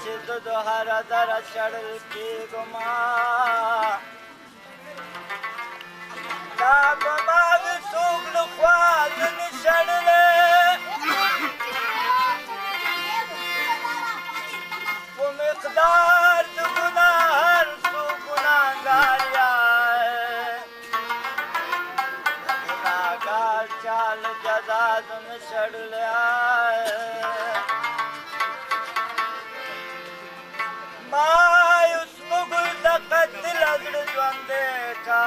सिद्ध हर दर चढ़ की गुमा दाब बाग सुगल ख्वाल निशड़ले वो मिकदार दुगुना हर सुगुना गारिया गुनागार चाल जजा निशड़ले मायूस मुगल तकत लगड़ ज्वंदे का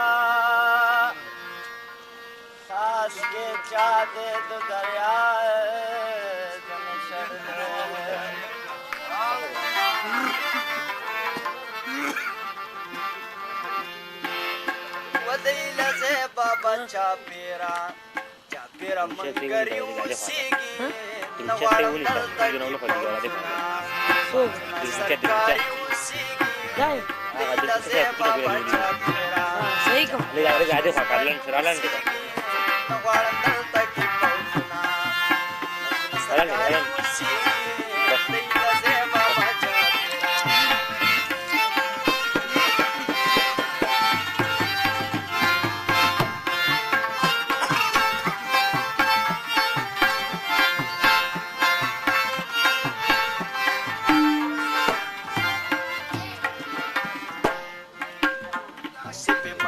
सास के चादे तो दरिया वदील से बाबा चापेरा मंगरी उसीगी नवाड़ा तक सरकारी उसीगी वदील से बाबा चापेरा सही को ले जा रहे आधे फाड़लन चलालन के नवाड़ा तक पहुंचना सरकारी उसीगी वदील से बाबा चापेरा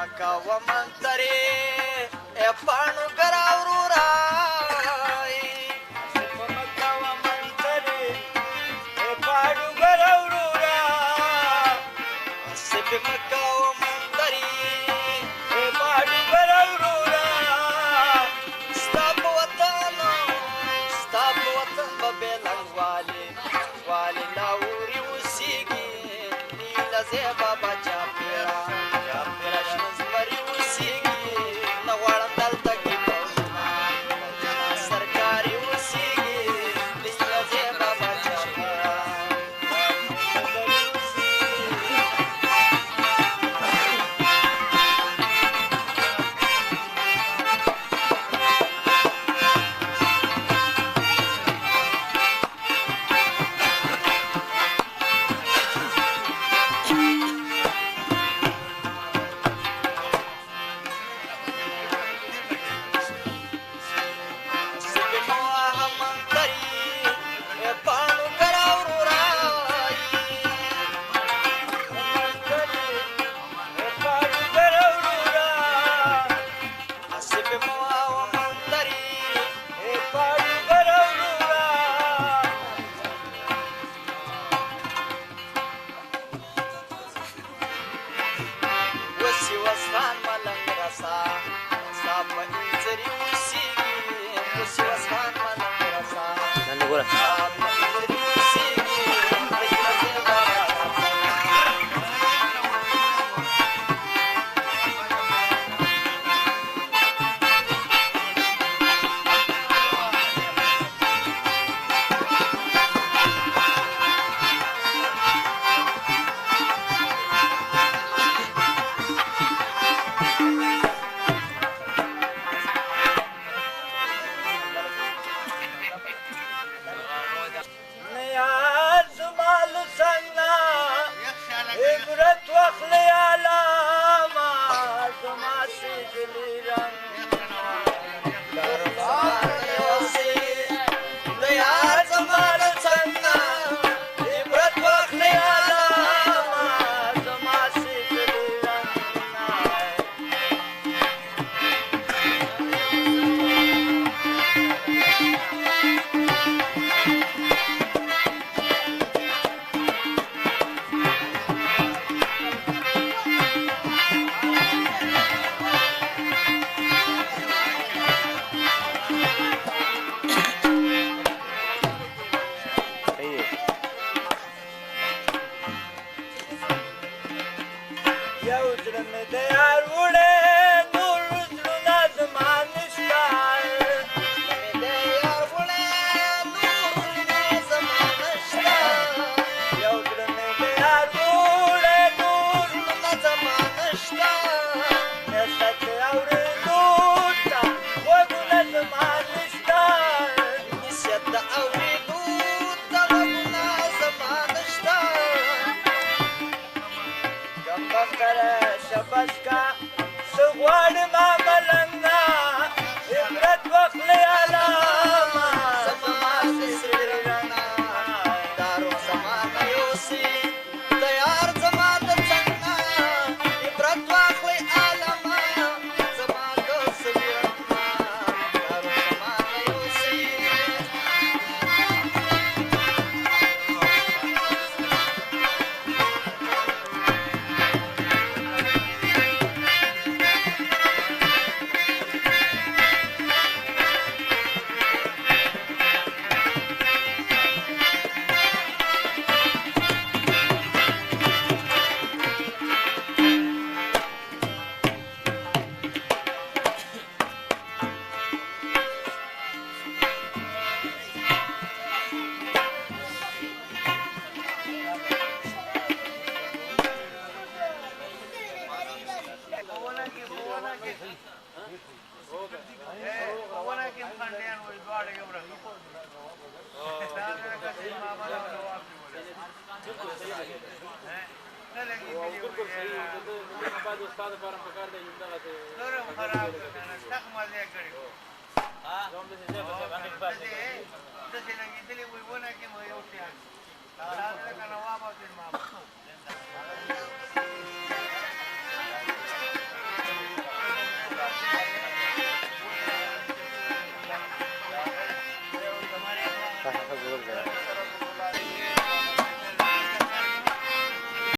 मंतरे ए पाणु करावरूरा मंतरे ए पाणु करावरूरा सिप मकाव मंतरी ए पाणु करावरूरा स्थापवतन बबे लंगवाले वाले लाऊरी उसीगी नीला से बाबा चापेरा सरकारी उसीगी बाबा चापेरा بالکل صحیح ده نو بعد استاد لپاره پکار دی یمدغه ته نورم خراب کنه تک مزه کړی ها زوم دې ځای په باندې پاتې د دې لګیدلې وي ونه کې مو یو شي دا کنه وابه تر ما